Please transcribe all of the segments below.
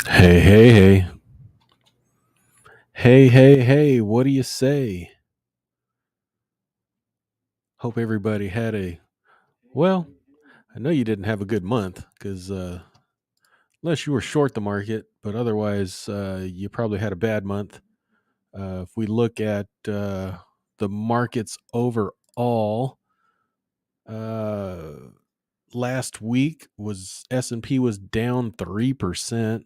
Hey, hey, hey. Hey, hey, hey. What do you say? Hope everybody had well, I know you didn't have a good month because unless you were short the market, but otherwise, you probably had a bad month. If we look at the markets overall, uh, last week was S&P was down 3%,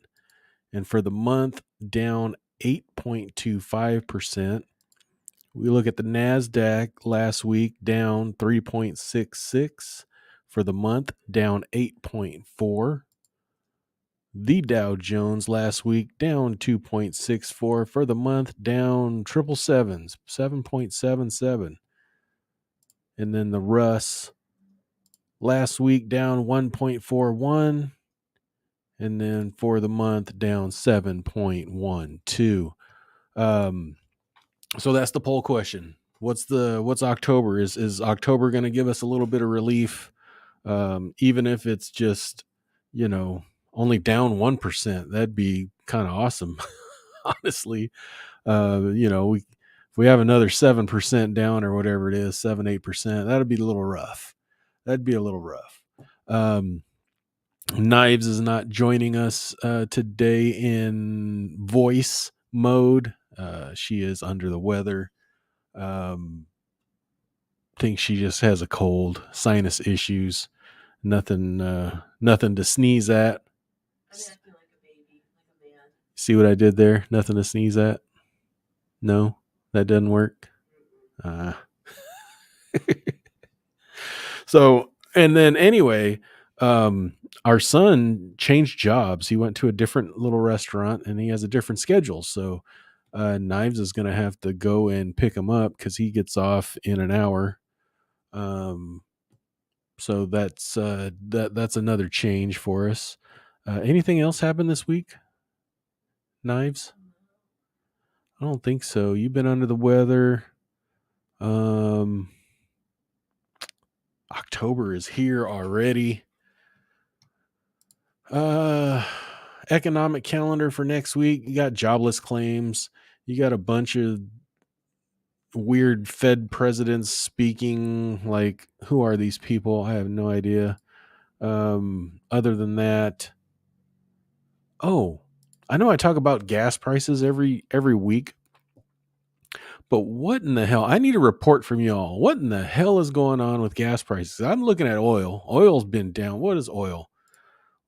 and for the month, down 8.25%. We look at the NASDAQ last week, down 3.66 for the month, down 8.4. The Dow Jones last week, down 2.64 for the month, down triple sevens, 7.77. And then the Russ last week, down 1.41. And then for the month, down 7.12. So that's the poll question. What's October? Is October going to give us a little bit of relief, even if it's just you know only down 1%? That'd be kind of awesome, honestly. We if we have another 7% down or whatever it is, 7-8%, that'd be a little rough. That'd be a little rough. Um, Knives is not joining us today in voice mode. She is under the weather. Um, think she just has a cold, sinus issues. Nothing to sneeze at. See what I did there? Nothing to sneeze at. No, that doesn't work. Uh, so, and then anyway, our son changed jobs. He went to a different little restaurant, and he has a different schedule. So, Knives is going to have to go and pick him up because he gets off in an hour. Um, So that's another change for us. Anything else happen this week? Knives? I don't think so. You've been under the weather. Um, October is here already. Uh, Economic calendar for next week. You got jobless claims. You got a bunch of weird Fed presidents speaking. Like, who are these people? I have no idea. Other than that, oh, I know I talk about gas prices every week, but what in the hell? I need a report from y'all. What in the hell is going on with gas prices? I'm looking at oil. Oil's been down. What is oil?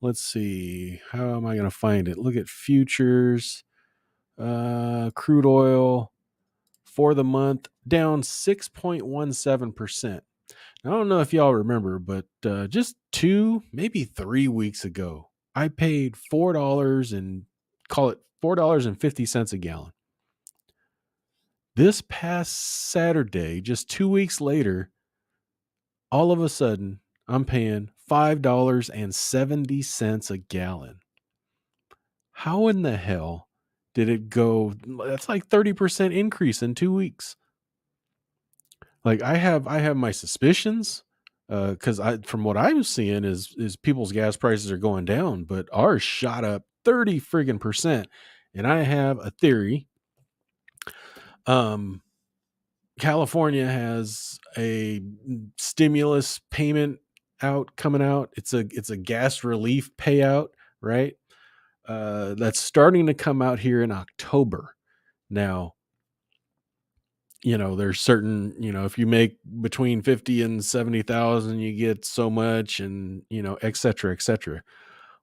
Let's see. How am I going to find it? Look at futures. Crude oil for the month down 6.17%. I don't know if y'all remember, but just 2, maybe 3 weeks ago, I paid $4 and call it $4.50 a gallon. This past Saturday, just 2 weeks later, all of a sudden, I'm paying $5.70 a gallon. How in the hell did it go? That's like 30% increase in 2 weeks. Like I have my suspicions, because from what I'm seeing is people's gas prices are going down, but ours shot up 30 friggin' percent. And I have a theory. Um, California has a stimulus payment coming out. It's a gas relief payout, right? That's starting to come out here in October. Now, there's certain, if you make between 50 and 70,000, you get so much, and et cetera, et cetera.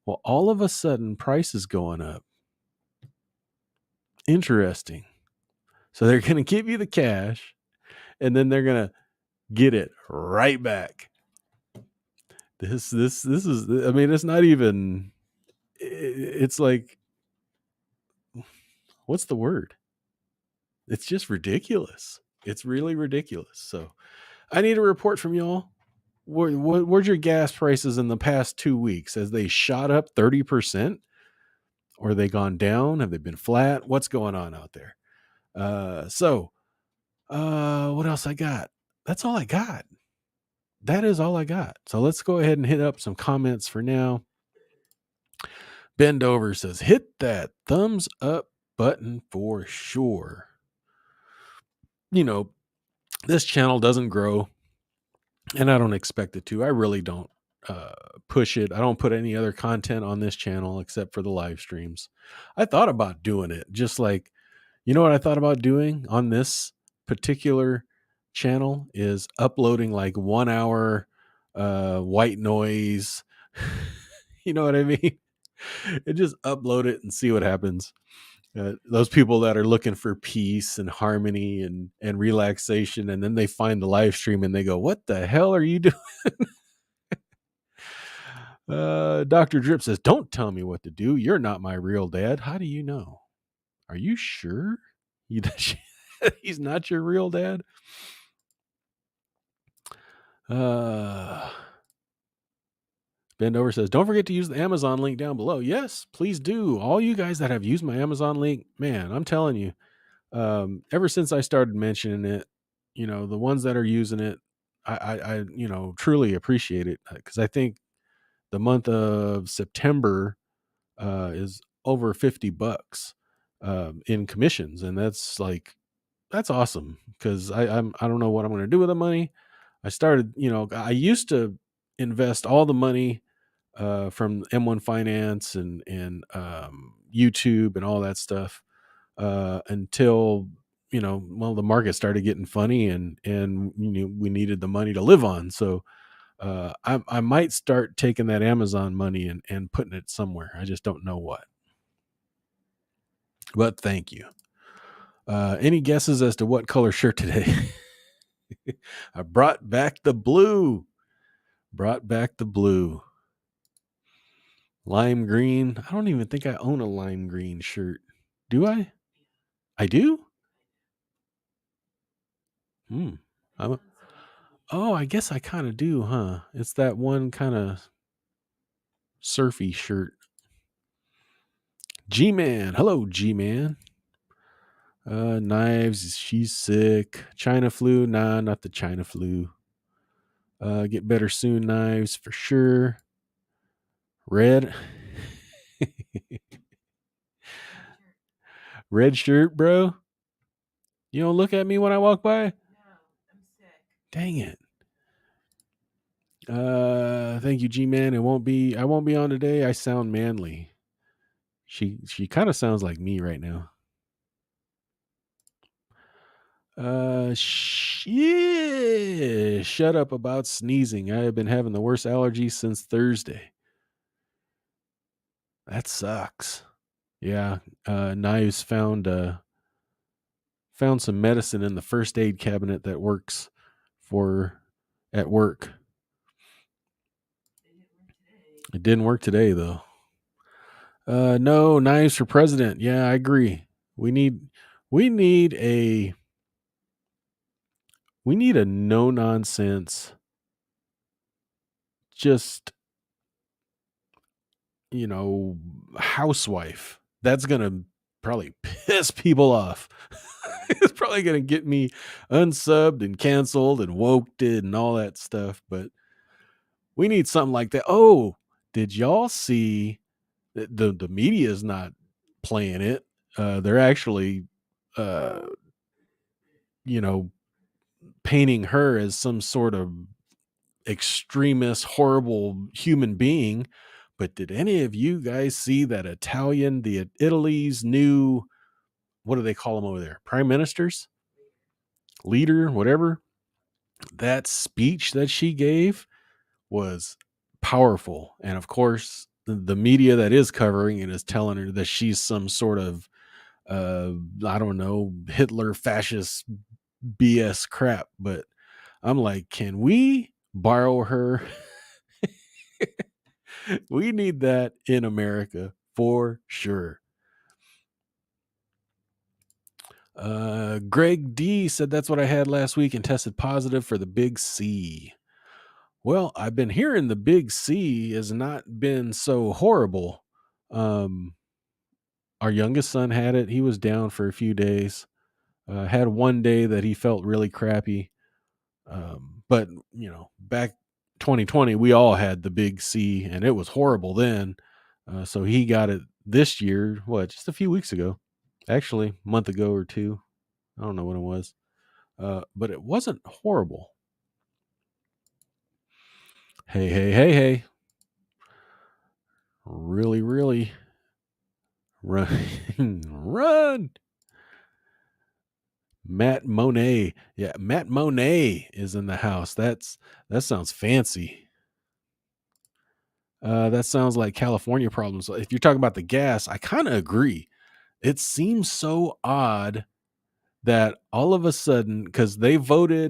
Well, all of a sudden prices going up. Interesting. So they're going to give you the cash, and then they're going to get it right back. This is, I mean, it's not even, it's like, what's the word? It's just ridiculous. It's really ridiculous. So I need a report from y'all. Where's your gas prices in the past 2 weeks? Has they shot up 30%? Or they gone down? Have they been flat? What's going on out there? What else I got? That's all I got. That is all I got. So let's go ahead and hit up some comments for now. Bend Over says, hit that thumbs up button for sure. You know, this channel doesn't grow, and I don't expect it to. I really don't push it. I don't put any other content on this channel except for the live streams. I thought about doing it, just like, you know what I thought about doing on this particular channel is uploading like 1 hour white noise. You know what I mean? And just upload it and see what happens. Those people that are looking for peace and harmony and relaxation, and then they find the live stream and they go, what the hell are you doing? Dr. Drip says, don't tell me what to do. You're not my real dad. How do you know? Are you sure he's not your real dad? Bend Over says, don't forget to use the Amazon link down below. Yes, please do. All you guys that have used my Amazon link, man, I'm telling you, ever since I started mentioning it, the ones that are using it, I truly appreciate it, because I think the month of September is over $50 in commissions, and that's awesome, because I don't know what I'm going to do with the money. I used to invest all the money from M1 Finance and YouTube and all that stuff until the market started getting funny, and we needed the money to live on. So I might start taking that Amazon money and putting it somewhere. I just don't know what. But thank you. Any guesses as to what color shirt today? I brought back the blue. Lime green. I don't even think I own a lime green shirt. Do I? I do? Hmm. I guess I kind of do, huh? It's that one kind of surfy shirt. G-Man. Hello, G-Man. Knives. She's sick. China flu. Nah, not the China flu. Get better soon, Knives, for sure. Red. Red shirt, bro. You don't look at me when I walk by? No, I'm sick. Dang it. Thank you, G-Man. I won't be on today. I sound manly. She kind of sounds like me right now. Shut up about sneezing. I have been having the worst allergies since Thursday. That sucks. Yeah. Knives found some medicine in the first aid cabinet that works at work. It didn't work today though. No, Knives for president. Yeah, I agree. We need a no nonsense, just housewife that's gonna probably piss people off. It's probably gonna get me unsubbed and canceled and woked and all that stuff, but we need something like that. Oh, did y'all see the media is not playing it? They're actually painting her as some sort of extremist, horrible human being. But did any of you guys see that Italy's new, what do they call them over there? Prime ministers? Leader, whatever. That speech that she gave was powerful. And of course, the media that is covering it is telling her that she's some sort of, I don't know, Hitler fascist BS crap. But I'm like, can we borrow her? We need that in America for sure. Greg D said that's what I had last week and tested positive for the big C. Well, I've been hearing the big C has not been so horrible. Our youngest son had it. He was down for a few days. Had one day that he felt really crappy. But back 2020, we all had the big C and it was horrible then. So he got it this year, what, just a few weeks ago. Actually, a month ago or two. I don't know when it was. But it wasn't horrible. Hey, hey, hey, hey. Really, really. Run. Run. Matt Monet. Yeah, Matt Monet is in the house. That sounds fancy. That sounds like California problems. If you're talking about the gas, I kind of agree. It seems so odd that all of a sudden, because they were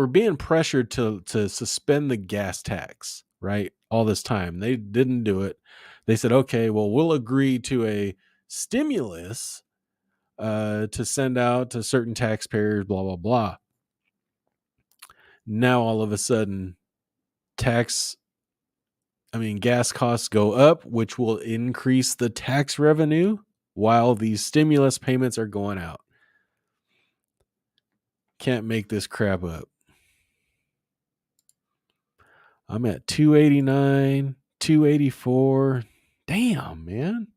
being pressured to suspend the gas tax, right? All this time. They didn't do it. They said, okay, well, we'll agree to a stimulus to send out to certain taxpayers, blah, blah, blah. Now all of a sudden, tax gas costs go up, which will increase the tax revenue while these stimulus payments are going out. Can't make this crap up. I'm at 289, 284. Damn, man.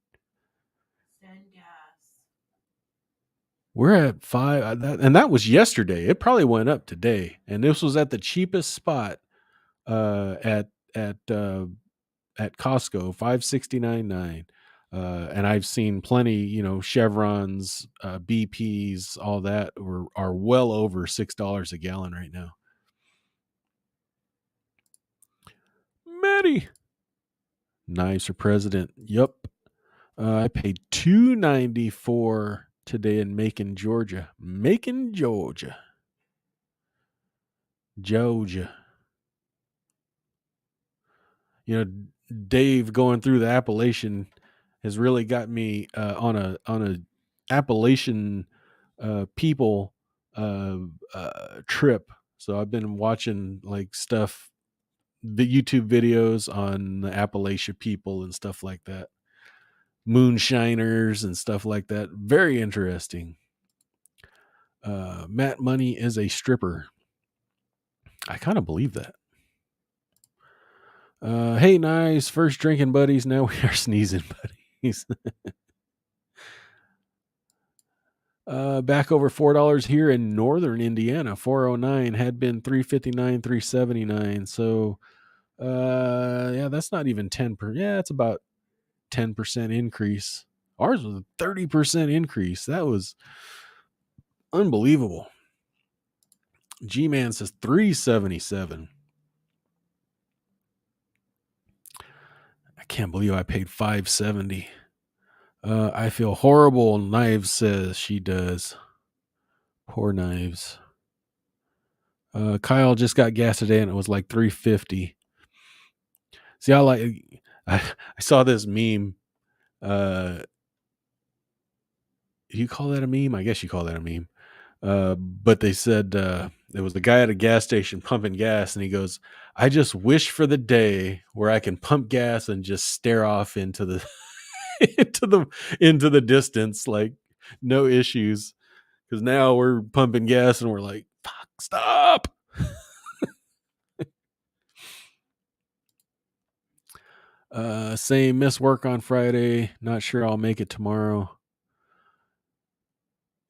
We're at 5, and that was yesterday. It probably went up today. And this was at the cheapest spot at at uh at Costco, 569.9. And I've seen plenty, Chevrons, BPs, all that are well over $6 a gallon right now. Maddie, nice for president. Yup. I paid $2.94 today in Macon, Georgia. Macon, Georgia. Georgia. Dave going through the Appalachian has really got me on a Appalachian people trip. So I've been watching like stuff, the YouTube videos on the Appalachia people and stuff like that, moonshiners and stuff like that. Very interesting. Matt Money is a stripper. I kind of believe that. Hey, nice. First drinking buddies. Now we are sneezing buddies. Back over $4 here in northern Indiana. 409 had been 359, 379. So, yeah, that's not even 10%. Yeah, it's about 10% increase. Ours was a 30% increase. That was unbelievable. G-Man says 377. I can't believe I paid 570. I feel horrible. Knives says she does. Poor Knives. Kyle just got gas today and it was like 350. See, I saw this meme. You call that a meme? I guess you call that a meme. But they said there was a guy at a gas station pumping gas, and he goes, "I just wish for the day where I can pump gas and just stare off into the into the distance, like no issues." Because now we're pumping gas and we're like, "Fuck, stop." Same, miss work on Friday. Not sure I'll make it tomorrow.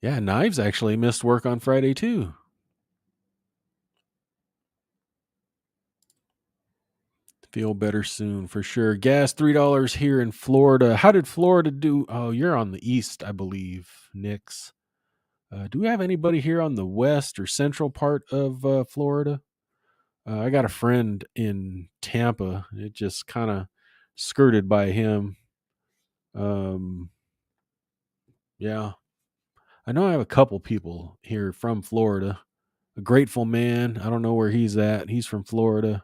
Yeah, Knives actually missed work on Friday too. Feel better soon for sure. Gas $3 here in Florida. How did Florida do? Oh, you're on the east, I believe, Nix. Do we have anybody here on the west or central part of Florida? I got a friend in Tampa. It just kind of skirted by him. Um, yeah, I know I have a couple people here from Florida. A grateful man. I don't know where he's at. He's from Florida.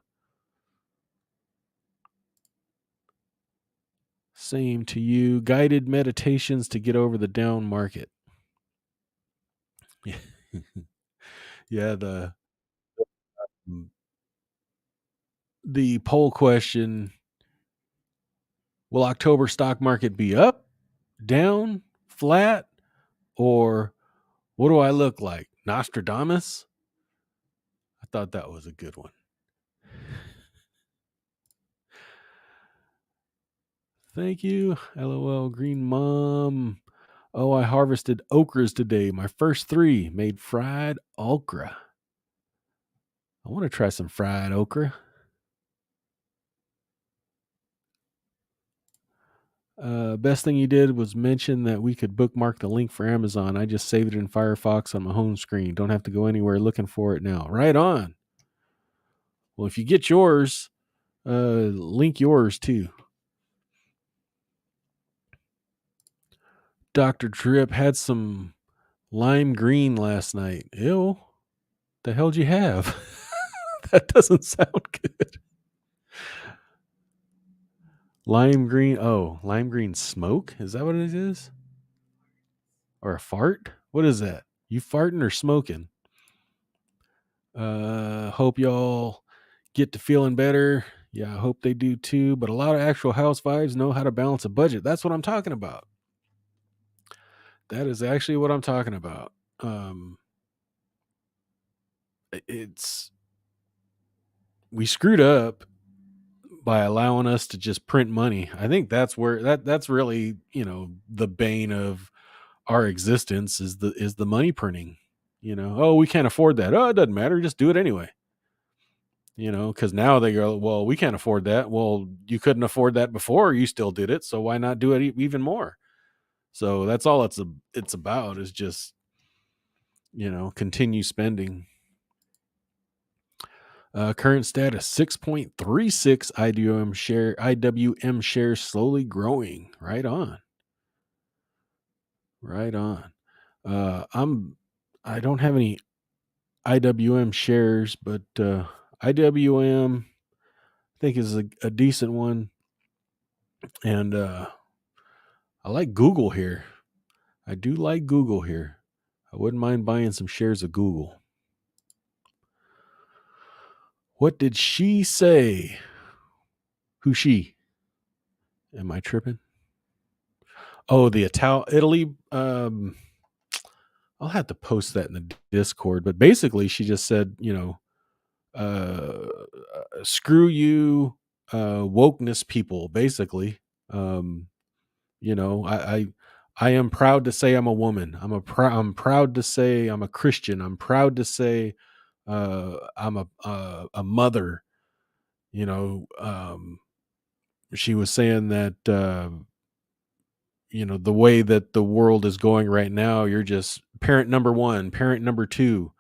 Same to you. Guided meditations to get over the down market. Yeah. Yeah, the poll question, will October stock market be up, down, flat, or what do I look like? Nostradamus? I thought that was a good one. Thank you. LOL, Green Mom. Oh, I harvested okras today. My first three made fried okra. I want to try some fried okra. Best thing you did was mention that we could bookmark the link for Amazon. I just saved it in Firefox on my home screen. Don't have to go anywhere looking for it now. Right on. Well, if you get yours, link yours too. Dr. Drip had some lime green last night. Ew. The hell'd you have? That doesn't sound good. Lime green. Oh, lime green smoke? Is that what it is? Or a fart? What is that? You farting or smoking? Hope y'all get to feeling better. Yeah, I hope they do too. But a lot of actual housewives know how to balance a budget. That's what I'm talking about. That is actually what I'm talking about. Um, it's we screwed up by allowing us to just print money. I think that's where that's really, the bane of our existence is the money printing. Oh, we can't afford that. Oh, it doesn't matter, just do it anyway. Because now they go, well, we can't afford that. Well, you couldn't afford that before, you still did it, so why not do it even more? So that's all it's about, is just continue spending. Current status 6.36 IWM shares slowly growing. Right on. Right on. I don't have any IWM shares, but IWM I think is a decent one. And I like Google here. I do like Google here. I wouldn't mind buying some shares of Google. What did she say? Who she? Am I tripping? Oh, the Italy. I'll have to post that in the Discord. But basically, she just said, uh, screw you, wokeness people. Basically, um, I am proud to say I'm a woman. I'm proud to say I'm a Christian. I'm proud to say I'm a mother. She was saying that the way that the world is going right now, you're just parent number one, parent number two.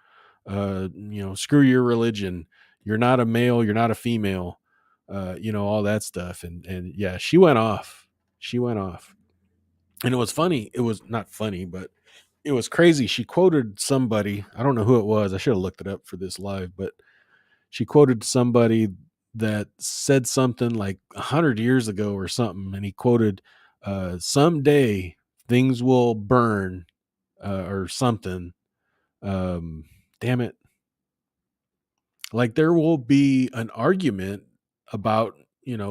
Screw your religion. You're not a male. You're not a female. All that stuff. And yeah, she went off. She went off. And it was funny. It was not funny, but it was crazy. She quoted somebody. I don't know who it was. I should have looked it up for this live, but she quoted somebody that said something like 100 years ago or something. And he quoted, someday things will burn, or something. Um, Damn it. Like there will be an argument about,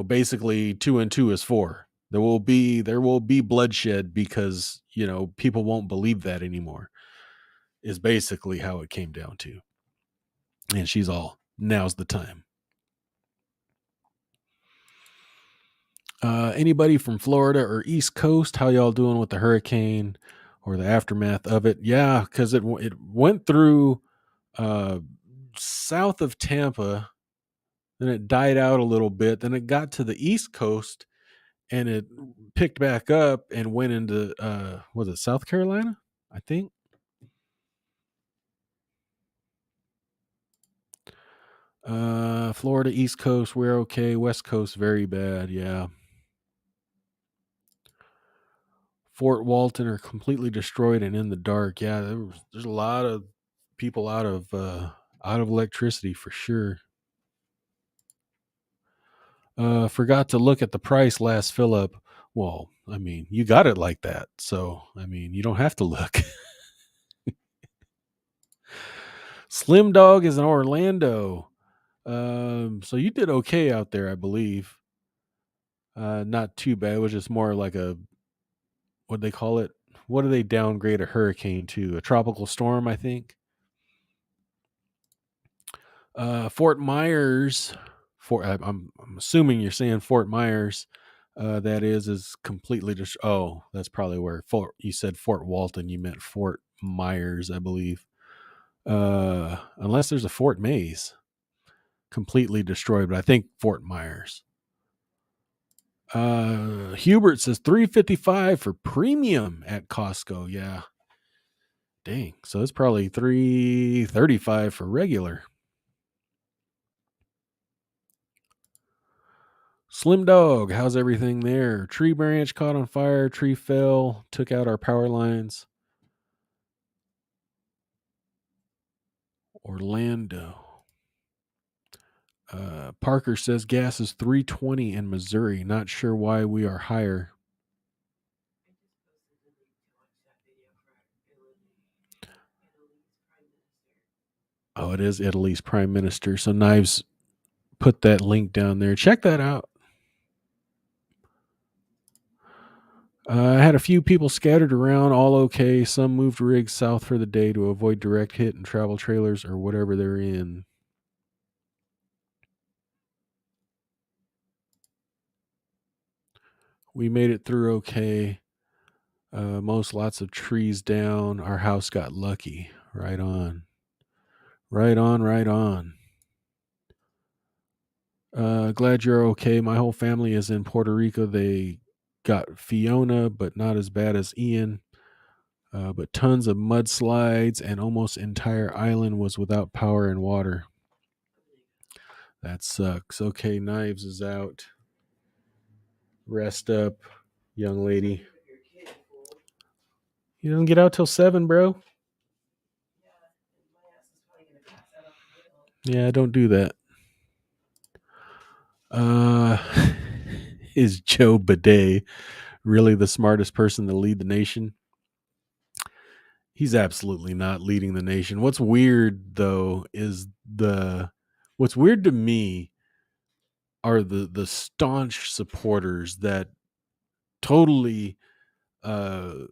basically two and two is four. There will be bloodshed because, people won't believe that anymore, is basically how it came down to. And she's all, now's the time. Anybody from Florida or East Coast, how y'all doing with the hurricane or the aftermath of it? Yeah, because it went through uh, south of Tampa, then it died out a little bit, then it got to the East Coast, and it picked back up and went into was it South Carolina? I think. Florida, East Coast, we're okay. West Coast, very bad. Yeah. Fort Walton are completely destroyed and in the dark. Yeah, there's a lot of people out of electricity for sure. Forgot to look at the price last fill up. Well, I mean, you got it like that, so I mean, you don't have to look. Slim Dog is in Orlando. So you did okay out there, I believe. Not too bad. It was just more like what they call it. What do they downgrade a hurricane to? A tropical storm, I think. Fort Myers. I'm assuming you're saying Fort Myers. That is completely oh, that's probably where you said Fort Walton, you meant Fort Myers, I believe. Unless there's a Fort Mays, completely destroyed, but I think Fort Myers. Hubert says 355 for premium at Costco. Yeah. Dang. So it's probably 335 for regular. Slim Dog, how's everything there? Tree branch caught on fire, tree fell, took out our power lines. Orlando. Parker says gas is 320 in Missouri. Not sure why we are higher. Oh, it is Italy's prime minister. So Knives put that link down there. Check that out. I had a few people scattered around, all okay. Some moved rigs south for the day to avoid direct hit and travel trailers or whatever they're in. We made it through okay. Most lots of trees down. Our house got lucky. Right on. Right on, right on. Glad you're okay. My whole family is in Puerto Rico. They got Fiona, but not as bad as Ian. But tons of mudslides and almost entire island was without power and water. That sucks. Okay, Knives is out. Rest up, young lady. You don't get out till 7, bro. Yeah, don't do that. Uh, is Joe Bidet really the smartest person to lead the nation? He's absolutely not leading the nation. What's weird though is what's weird to me are the staunch supporters that totally turn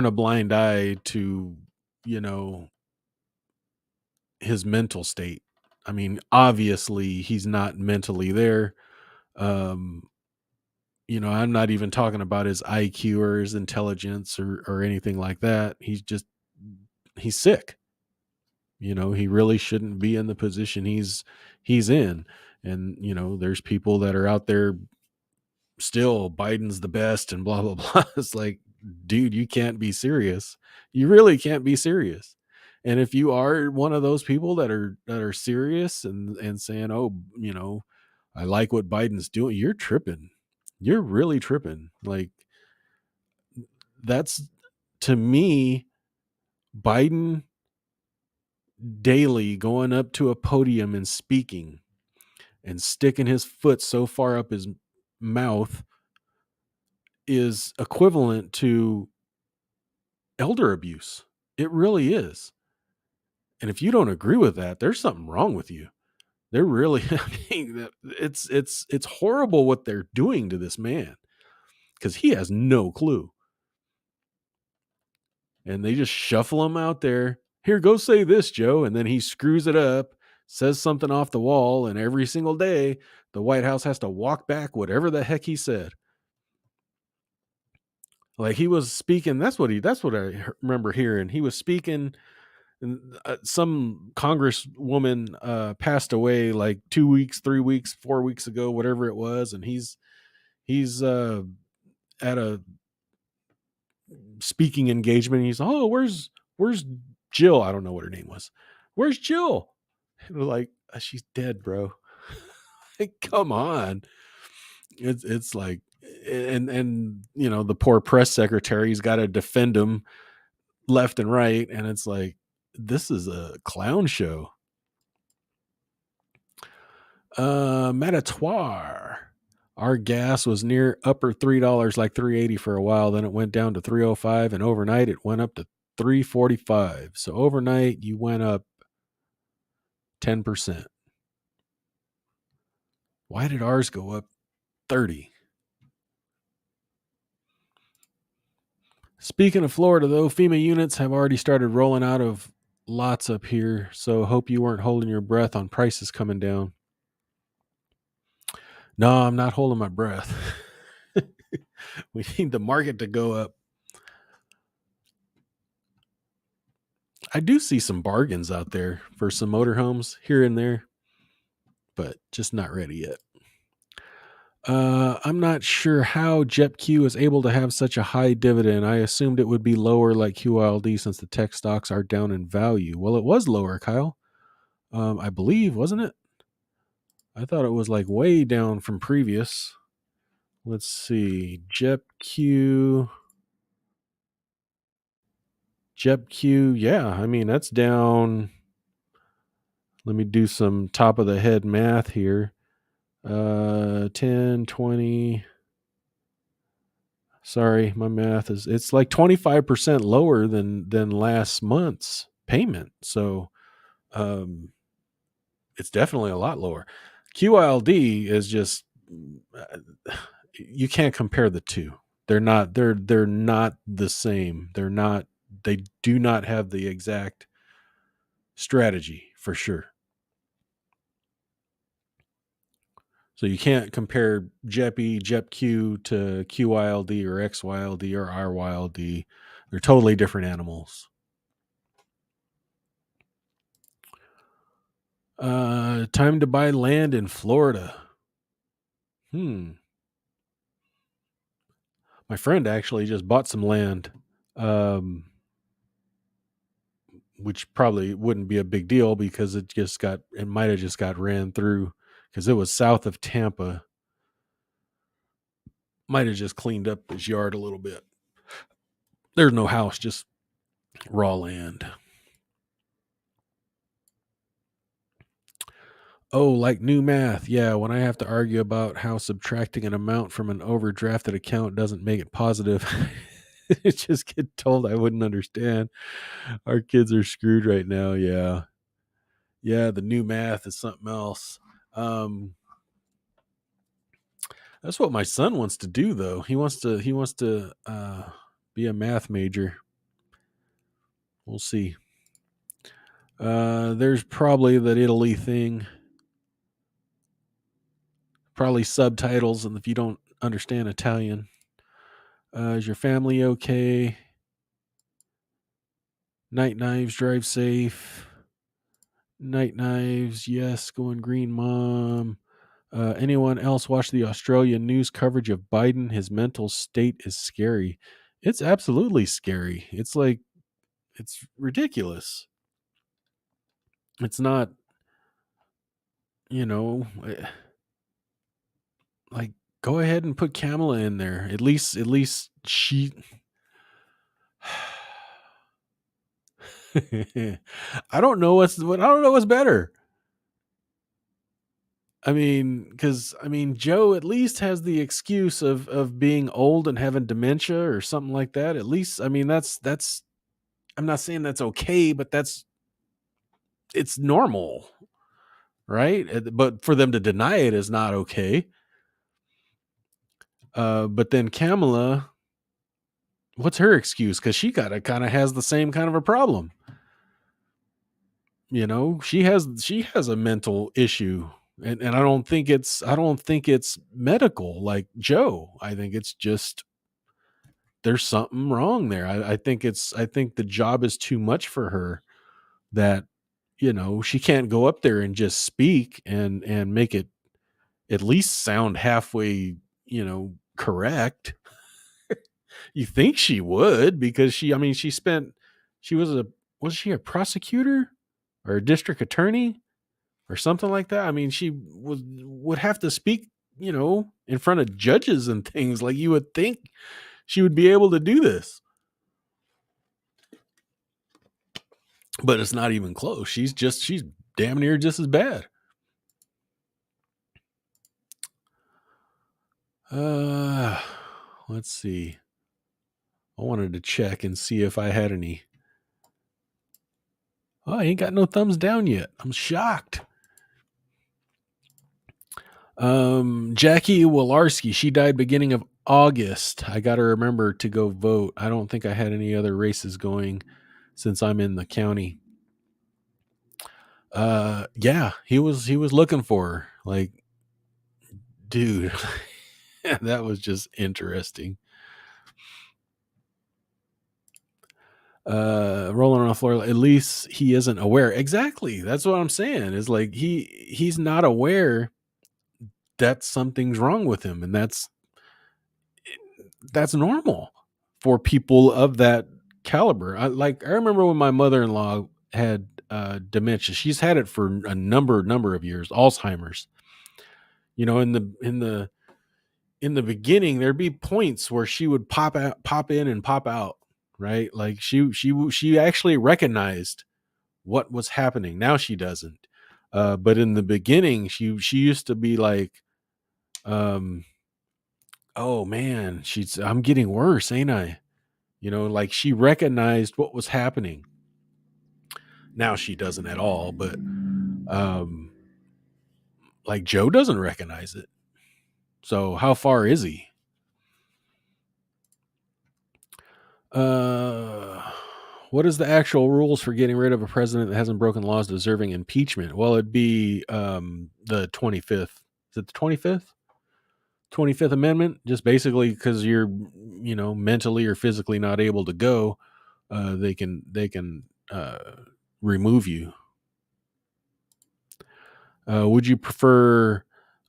a blind eye to, you know, his mental state. I mean, obviously he's not mentally there. Um, I'm not even talking about his IQ or his intelligence or anything like that. He's sick. He really shouldn't be in the position he's in. And, there's people that are out there still Biden's the best and blah blah blah. It's like, dude, you can't be serious. You really can't be serious. And if you are one of those people that are serious and saying, "Oh, I like what Biden's doing," you're tripping. You're really tripping. Like, that's, to me, Biden daily going up to a podium and speaking and sticking his foot so far up his mouth is equivalent to elder abuse. It really is. And if you don't agree with that, there's something wrong with you. They're really, I mean, it's horrible what they're doing to this man because he has no clue. And they just shuffle him out there. Here, go say this, Joe. And then he screws it up, says something off the wall. And every single day, the White House has to walk back whatever the heck he said. Like, he was speaking. That's what I remember hearing. He was speaking. And some congresswoman passed away like 2 weeks, 3 weeks, 4 weeks ago, whatever it was. And he's at a speaking engagement. He's, oh, where's Jill? I don't know what her name was. Where's Jill? And we're like, she's dead, bro. Like, come on. It's like, and the poor press secretary's got to defend him left and right, and it's like, this is a clown show. Metatoire. Our gas was near upper $3, like $3.80 for a while. Then it went down to $3.05, and overnight it went up to $3.45. So overnight you went up 10%. Why did ours go up 30? Speaking of Florida, though, FEMA units have already started rolling out of lots up here. So hope you weren't holding your breath on prices coming down. No, I'm not holding my breath. We need the market to go up. I do see some bargains out there for some motorhomes here and there, but just not ready yet. I'm not sure how JetQ is able to have such a high dividend. I assumed it would be lower like QILD since the tech stocks are down in value. Well, it was lower, Kyle. I believe, wasn't it? I thought it was like way down from previous. Let's see. JetQ. JetQ. Yeah, I mean, that's down. Let me do some top of the head math here. 10, 20. Sorry, my math is it's like 25% lower than last month's payment. So um it's definitely a lot lower. QILD is just you can't compare the two. They're not the same. They do not have the exact strategy for sure. So you can't compare JEPI, JEPQ to QILD or XYLD or RYLD. They're totally different animals. Time to buy land in Florida. My friend actually just bought some land, um, which probably wouldn't be a big deal because it might have just got ran through because it was south of Tampa. Might have just cleaned up his yard a little bit. There's no house, just raw land. Oh, like new math. Yeah, when I have to argue about how subtracting an amount from an overdrafted account doesn't make it positive, I just get told I wouldn't understand. Our kids are screwed right now. Yeah. Yeah, the new math is something else. Um, that's what my son wants to do though. He wants to be a math major. We'll see. There's probably that Italy thing. Probably subtitles, and if you don't understand Italian, is your family okay? Night knives, drive safe. Night knives, yes. Going green, mom. Anyone else watch the Australian news coverage of Biden? His mental state is scary. It's absolutely scary. It's like it's ridiculous. It's not, you know, like go ahead and put Kamala in there. At least she I don't know what's better. I mean, Joe at least has the excuse of being old and having dementia or something like that. At least, I mean, that's. I'm not saying that's okay, but it's normal, right? But for them to deny it is not okay. But then Kamala, what's her excuse? Because she kind of has the same kind of a problem. She has a mental issue, and I don't think it's medical like Joe. I think it's just there's something wrong there. I think the job is too much for her. That she can't go up there and just speak and make it at least sound halfway correct. You think she would because she was she a prosecutor or a district attorney or something like that. I mean, she would have to speak, in front of judges and things. Like, you would think she would be able to do this, but it's not even close. She's damn near just as bad. Uh, let's see. I wanted to check and see if I had any. Oh, I ain't got no thumbs down yet. I'm shocked. Jackie Walarski, she died beginning of August. I got to remember to go vote. I don't think I had any other races going since I'm in the county. Yeah, he was looking for her. Like, dude, That was just interesting. Rolling on the floor. At least he isn't aware. Exactly. That's what I'm saying. Is like he's not aware that something's wrong with him, and that's normal for people of that caliber. I remember when my mother-in-law had dementia. She's had it for a number of years, Alzheimer's. In the beginning, there'd be points where she would pop in and pop out, right? Like she actually recognized what was happening. Now she doesn't. But in the beginning, she used to be like, um, "Oh man, I'm getting worse, ain't I?" Like she recognized what was happening. Now she doesn't at all, but um, like Joe doesn't recognize it. So how far is he? Uh, what is the actual rules for getting rid of a president that hasn't broken laws deserving impeachment? Well, it'd be the 25th. Is it the 25th Amendment? Just basically because you're, mentally or physically not able to go, they can remove you. Would you prefer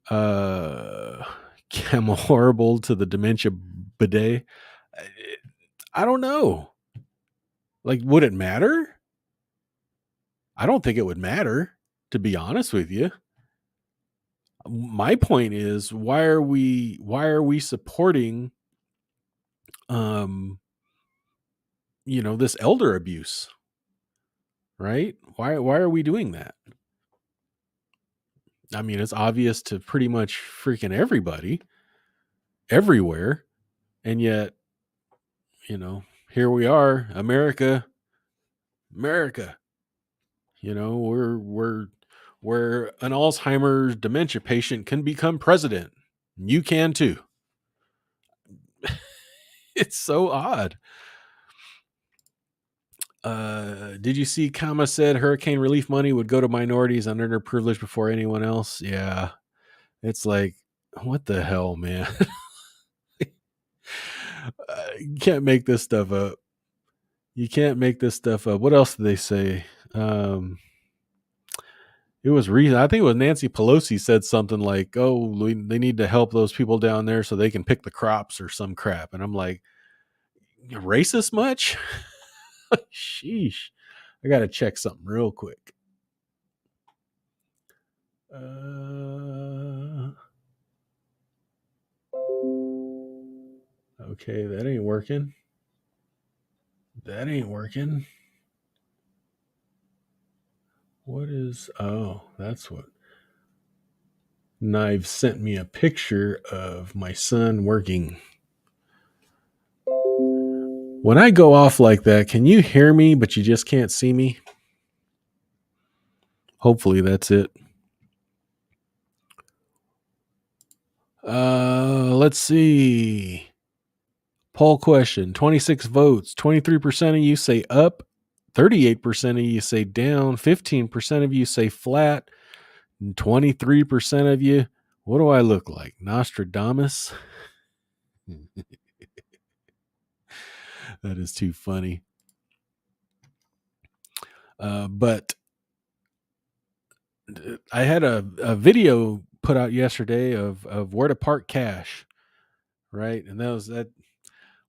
Camel Horrible to the Dementia Bidet? I don't know. Like, would it matter? I don't think it would matter, to be honest with you. My point is, why are we supporting um this elder abuse, right? Why are we doing that? I mean, it's obvious to pretty much freaking everybody everywhere, and yet, here we are, America. We're where an Alzheimer's dementia patient can become president. You can too. It's so odd. Did you see Kama said hurricane relief money would go to minorities and underprivileged before anyone else? Yeah. It's like, what the hell, man? You can't make this stuff up. You can't make this stuff up. What else did they say? It was reason. I think it was Nancy Pelosi said something like, "Oh, they need to help those people down there so they can pick the crops or some crap." And I'm like, racist much? Sheesh. I gotta check something real quick. Okay, that ain't working. That ain't working. What is? Oh, that's what. Knives sent me a picture of my son working. When I go off like that, can you hear me, but you just can't see me? Hopefully that's it. Let's see. Poll question, 26 votes. 23% of you say up, 38% of you say down, 15% of you say flat, and 23% of you, what do I look like? Nostradamus? That is too funny. But I had a video put out yesterday of where to park cash, right? And that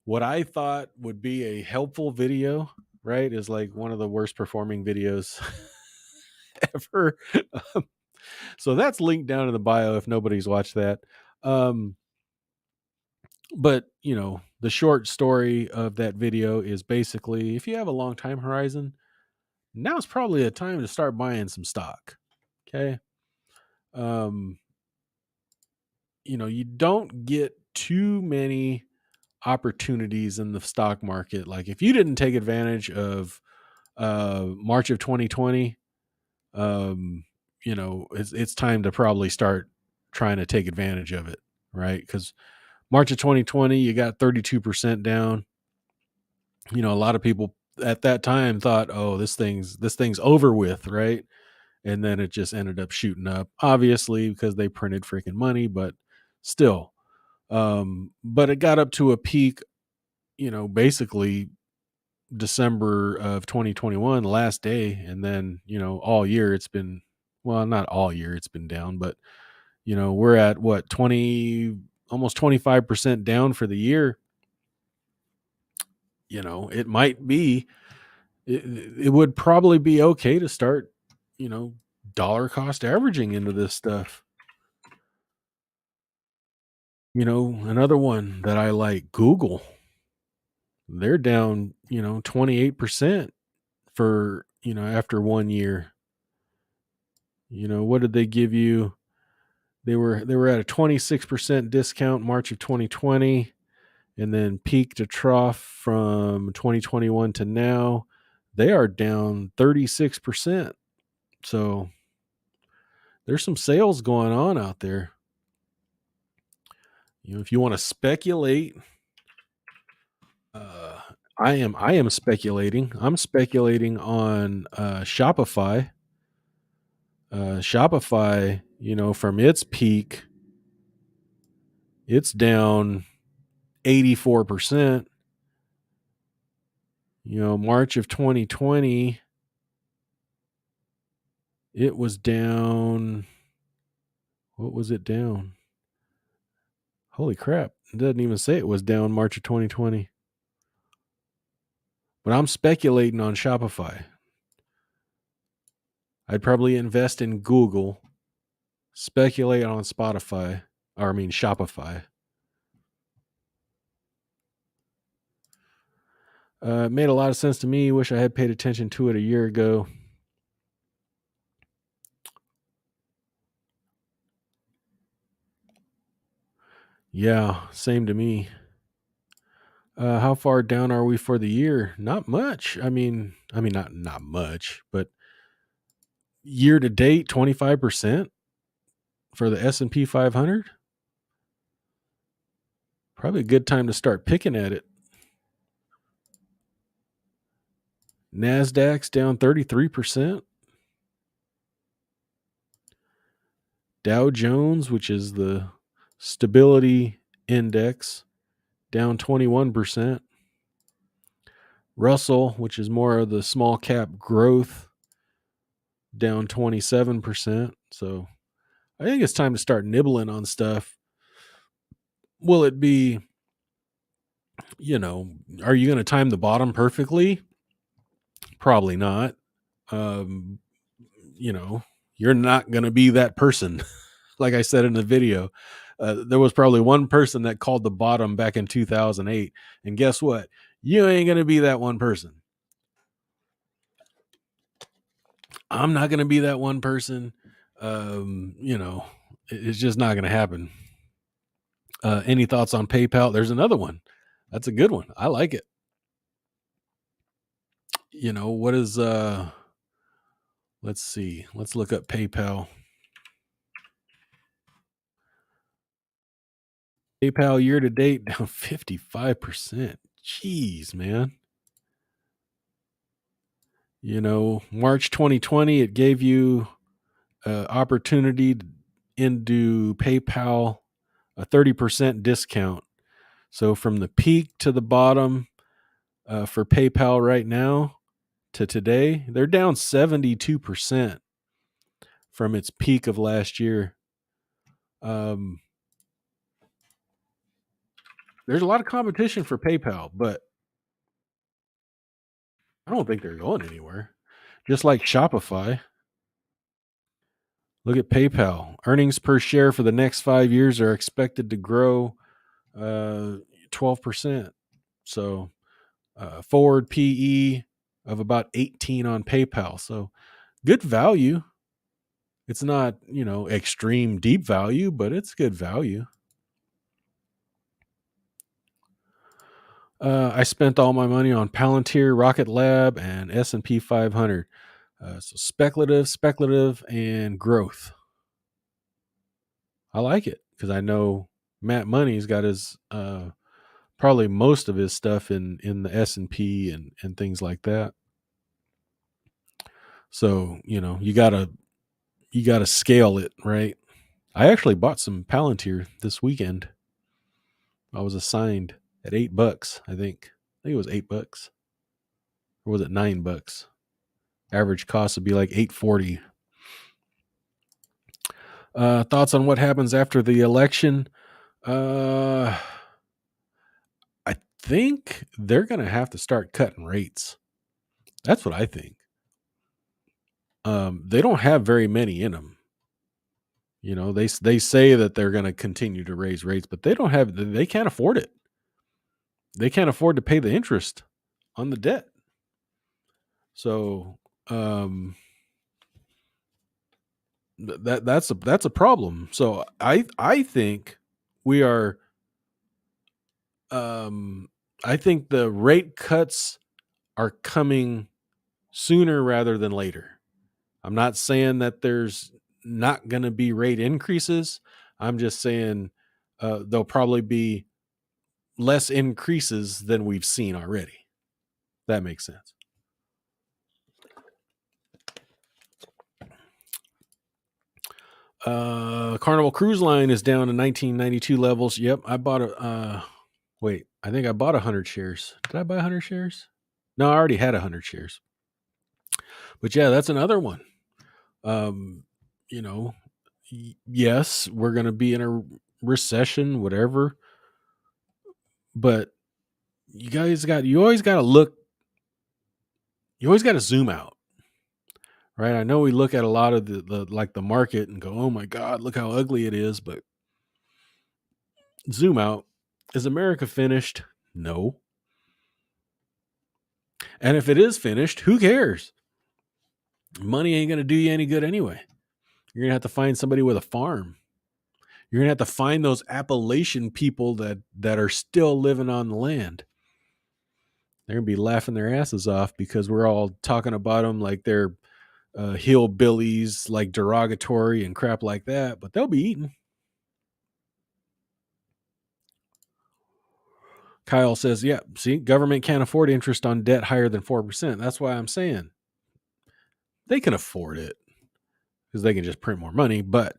what I thought would be a helpful video, right, is like one of the worst performing videos ever. So that's linked down in the bio if nobody's watched that. But the short story of that video is basically, if you have a long time horizon, now's probably a time to start buying some stock. Okay. Um, you don't get too many opportunities in the stock market. Like if you didn't take advantage of March of 2020, it's time to probably start trying to take advantage of it, right? Because March of 2020, you got 32% down. A lot of people at that time thought, oh, this thing's over with, right? And then it just ended up shooting up, obviously, because they printed freaking money, but still. But it got up to a peak, basically December of 2021, last day, and then, all year it's been, well, not all year it's been down, but we're at what, 20, almost 25% down for the year. It might be, it, it would probably be okay to start, you know, dollar cost averaging into this stuff. Another one that I like, Google, they're down, 28% for, after 1 year. What did they give you? They were at a 26% discount March of 2020, and then peak to trough from 2021 to now, they are down 36%. So there's some sales going on out there. If you want to speculate, uh, I am speculating. I'm speculating on Shopify. Shopify, from its peak, it's down 84%. March of 2020, it was down. What was it down? Holy crap. It doesn't even say it was down March of 2020. But I'm speculating on Shopify. I'd probably invest in Google, speculate on Shopify. It made a lot of sense to me. Wish I had paid attention to it a year ago. Yeah, same to me. How far down are we for the year? Not much. Not much, but year to date, 25% for the S&P 500. Probably a good time to start picking at it. NASDAQ's down 33%. Dow Jones, which is the stability index, down 21%. Russell, which is more of the small cap growth, down 27%. So I think it's time to start nibbling on stuff. Will it be, are you going to time the bottom perfectly? Probably not. Um, you're not going to be that person. Like I said in the video, there was probably one person that called the bottom back in 2008. And guess what? You ain't going to be that one person. I'm not going to be that one person. It's just not going to happen. Any thoughts on PayPal? There's another one. That's a good one. I like it. What is, let's see. Let's look up PayPal. PayPal year to date down 55%. Jeez, man. March 2020, it gave you opportunity into PayPal, a 30% discount. So from the peak to the bottom for PayPal right now to today, they're down 72% from its peak of last year. There's a lot of competition for PayPal, but I don't think they're going anywhere. Just like Shopify. Look at PayPal. Earnings per share for the next 5 years are expected to grow 12%. So forward PE of about 18 on PayPal. So good value. It's not, extreme deep value, but it's good value. I spent all my money on Palantir, Rocket Lab, and S&P 500. So speculative, and growth. I like it because I know Matt Money's got his probably most of his stuff in the S&P and things like that. So, you gotta scale it, right? I actually bought some Palantir this weekend. I was assigned at $8, I think. I think it was $8. Or was it $9? Average cost would be like $8.40. Thoughts on what happens after the election? I think they're going to have to start cutting rates. That's what I think. They don't have very many in them. You know, they say that they're going to continue to raise rates, but they can't afford it. They can't afford to pay the interest on the debt. So, that's a problem. So I think we are I think the rate cuts are coming sooner rather than later. I'm not saying that there's not going to be rate increases. I'm just saying there'll probably be less increases than we've seen already. That makes sense. Carnival Cruise Line is down to 1992 levels. Yep, I bought I think I bought 100 shares. Did I buy 100 shares? No, I already had 100 shares. But yeah, that's another one. You know, yes, we're going to be in a recession, whatever. But you always got to look, you always got to zoom out, right? I know we look at a lot of the market and go, oh my God, look how ugly it is. But zoom out. Is America finished? No. And if it is finished, who cares? Money ain't going to do you any good anyway. You're going to have to find somebody with a farm. You're going to have to find those Appalachian people that are still living on the land. They're going to be laughing their asses off because we're all talking about them like they're hillbillies, like derogatory and crap like that, but they'll be eating. Kyle says, yeah, see, government can't afford interest on debt higher than 4%. That's why I'm saying they can afford it because they can just print more money, but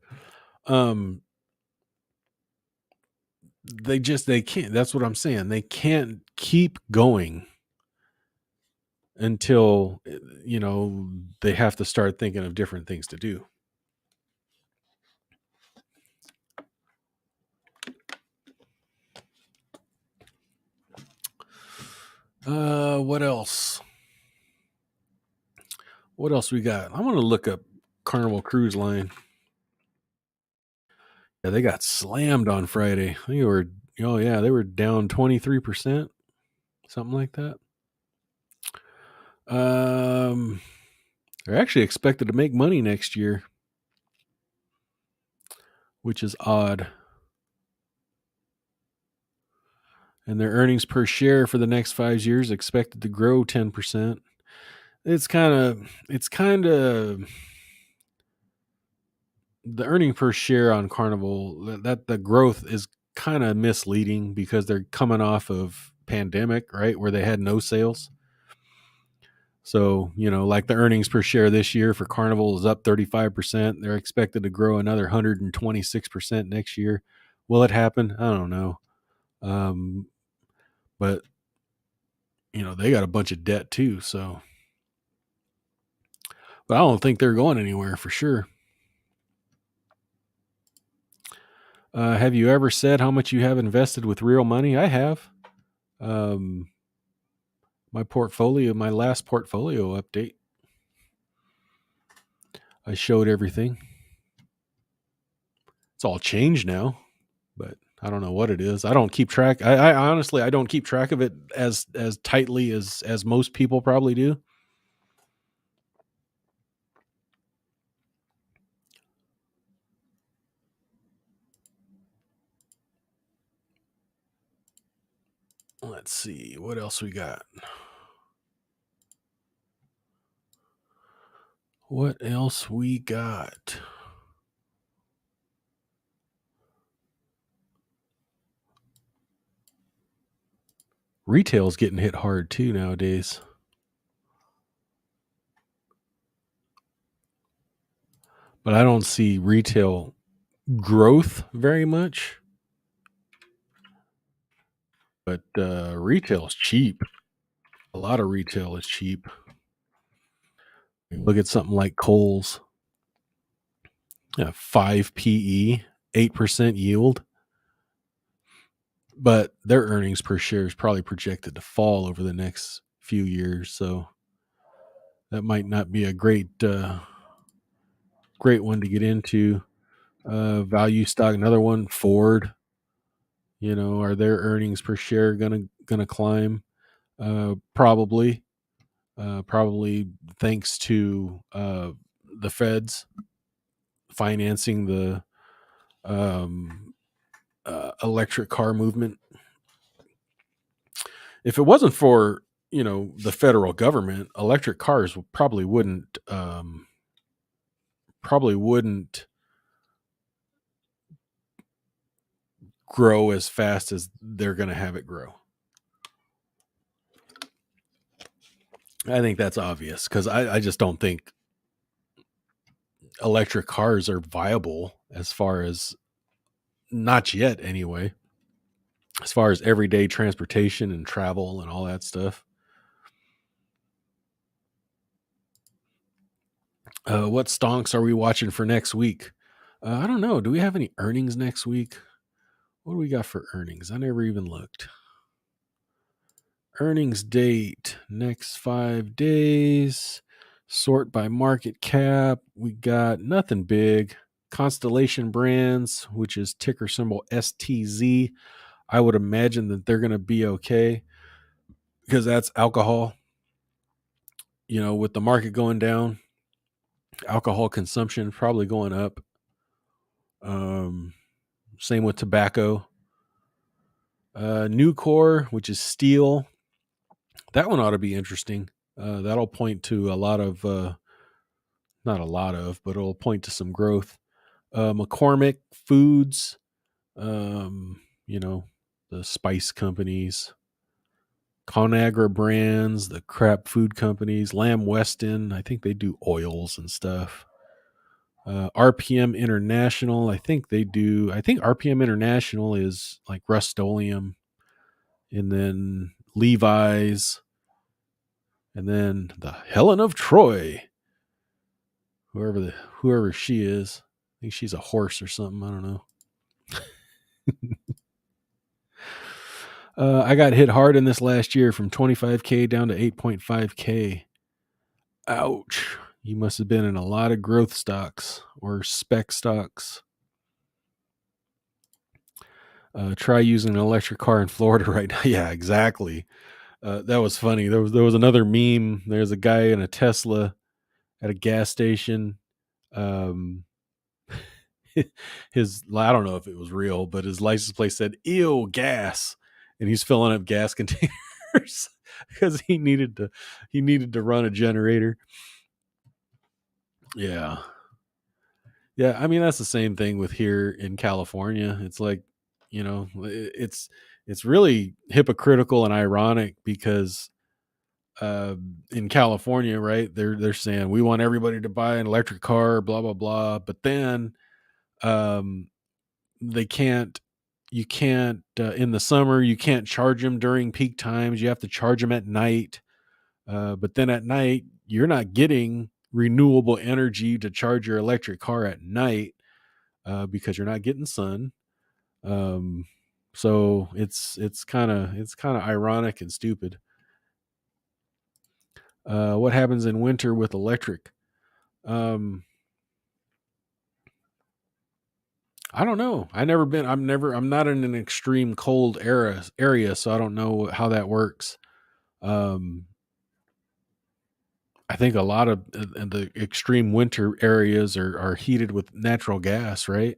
they can't. That's what I'm saying. They can't keep going until, they have to start thinking of different things to do. What else? What else we got? I want to look up Carnival Cruise Line. Yeah, they got slammed on Friday. They were down 23%, something like that. They're actually expected to make money next year, which is odd. And their earnings per share for the next 5 years expected to grow 10%. It's kind of the earning per share on Carnival, that the growth is kind of misleading because they're coming off of pandemic, right, where they had no sales. So, like the earnings per share this year for Carnival is up 35%. They're expected to grow another 126% next year. Will it happen? I don't know. But they got a bunch of debt too, so. But I don't think they're going anywhere for sure. Have you ever said how much you have invested with real money? I have. My last portfolio update, I showed everything. It's all changed now, but I don't know what it is. I don't keep track. I honestly, I don't keep track of it as tightly as most people probably do. Let's see what else we got. What else we got? Retail's getting hit hard too nowadays. But I don't see retail growth very much. but retail is cheap. A lot of retail is cheap. Look at something like Kohl's, 5 PE, 8% yield, but their earnings per share is probably projected to fall over the next few years. So that might not be a great one to get into. Value stock, another one, Ford. Are their earnings per share gonna climb? Probably. Probably thanks to the Feds financing the um, electric car movement. If it wasn't for the federal government, electric cars probably wouldn't grow as fast as they're going to have it grow. I think that's obvious because I just don't think electric cars are viable as far as, not yet anyway, as far as everyday transportation and travel and all that stuff. What stonks are we watching for next week? I don't know. Do we have any earnings next week? What do we got for earnings? I never even looked. Earnings date, next 5 days. Sort by market cap. We got nothing big. Constellation Brands, which is ticker symbol STZ. I would imagine that they're going to be okay because that's alcohol. With the market going down, alcohol consumption probably going up. Same with tobacco. Nucor, which is steel, that one ought to be interesting. That'll point to a lot of, not a lot of, but it'll point to some growth. McCormick Foods, um, you know, the spice companies, Conagra Brands, the crap food companies, Lamb Weston. I think they do oils and stuff. RPM International, I think RPM International is like Rust-Oleum, and then Levi's, and then the Helen of Troy, whoever she is. I think she's a horse or something. I don't know. I got hit hard in this last year from 25K down to 8.5K. Ouch. You must have been in a lot of growth stocks or spec stocks. Try using an electric car in Florida right now. Yeah, exactly. That was funny. There was another meme. There's a guy in a Tesla at a gas station. Um, I don't know if it was real, but his license plate said "ew gas," and he's filling up gas containers because he needed to run a generator. Yeah. Yeah, I mean that's the same thing with here in California. It's like, it's really hypocritical and ironic because in California, right? They're saying we want everybody to buy an electric car, blah blah blah, but then um, they can't. You can't in the summer. You can't charge them during peak times. You have to charge them at night. But then at night, you're not getting renewable energy to charge your electric car at night because you're not getting sun. Um, so it's kind of ironic and stupid. What happens in winter with electric? Um, I don't know. I'm not in an extreme cold area, so I don't know how that works. Um, I think a lot of the extreme winter areas are heated with natural gas, right?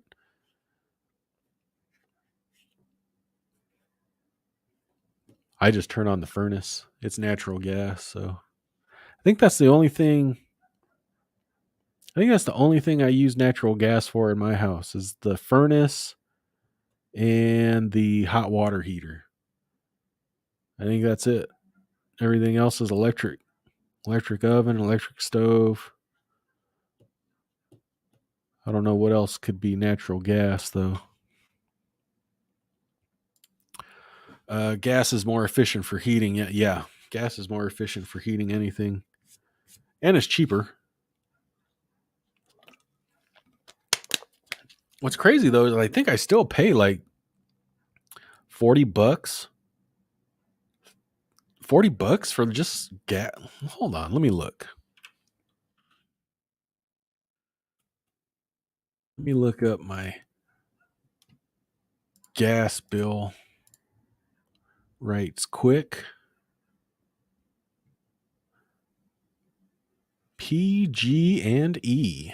I just turn on the furnace. It's natural gas, so I think that's the only thing. I think that's the only thing I use natural gas for in my house is the furnace and the hot water heater. I think that's it. Everything else is electric. Electric oven, electric stove. I don't know what else could be natural gas though. Gas is more efficient for heating. Yeah, gas is more efficient for heating anything, and it's cheaper. What's crazy though is I think I still pay like $40, $40 for just gas. Hold on, let me look. Let me look up my gas bill rates quick. PG&E.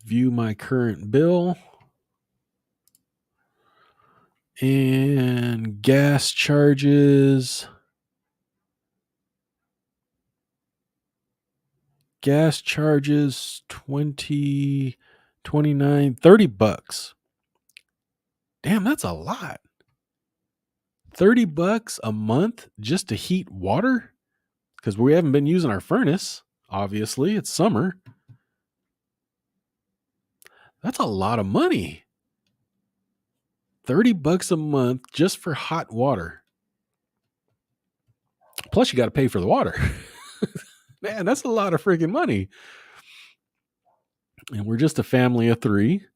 View my current bill. And gas charges. Gas charges 20, 29, $30. Damn, that's a lot. $30 a month just to heat water? Because we haven't been using our furnace. Obviously, it's summer. That's a lot of money. $30 a month just for hot water. Plus, you got to pay for the water. Man, that's a lot of freaking money. And we're just a family of 3.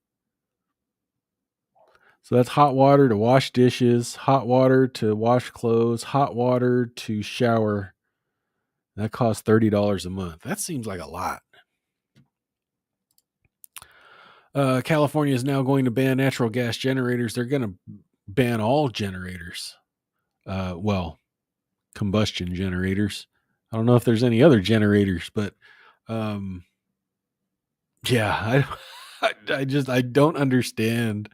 So that's hot water to wash dishes, hot water to wash clothes, hot water to shower. That costs $30 a month. That seems like a lot. California is now going to ban natural gas generators. They're going to ban all generators. Well, combustion generators. I don't know if there's any other generators, but yeah, I don't understand.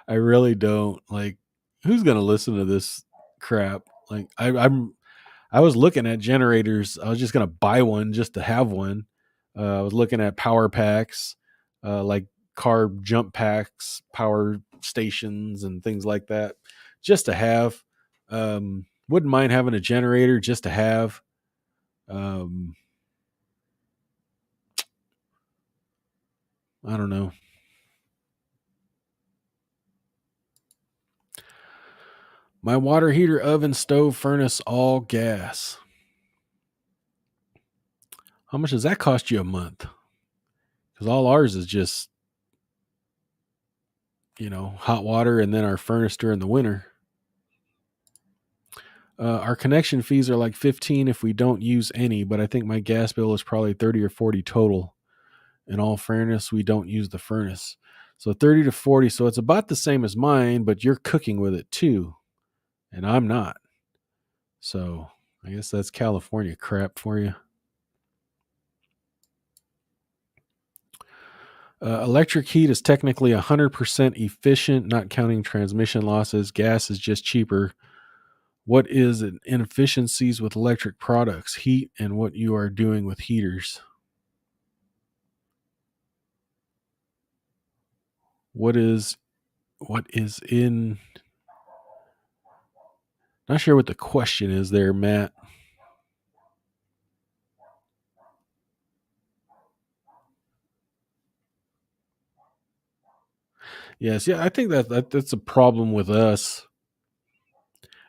I really don't. Like, who's going to listen to this crap? Like, I was looking at generators. I was just going to buy one just to have one. I was looking at power packs, like car jump packs, power stations, and things like that, just to have. Wouldn't mind having a generator just to have. I don't know. My water heater, oven, stove, furnace, all gas. How much does that cost you a month? Because all ours is just, hot water and then our furnace during the winter. Our connection fees are like 15 if we don't use any, but I think my gas bill is probably 30 or 40 total. In all fairness, we don't use the furnace. So 30 to 40. So it's about the same as mine, but you're cooking with it too. And I'm not. So I guess that's California crap for you. Electric heat is technically 100% efficient, not counting transmission losses. Gas is just cheaper. What is inefficiencies with electric products, heat, and what you are doing with heaters? What is in? Not sure what the question is there, Matt. Yes, yeah, I think that's a problem with us,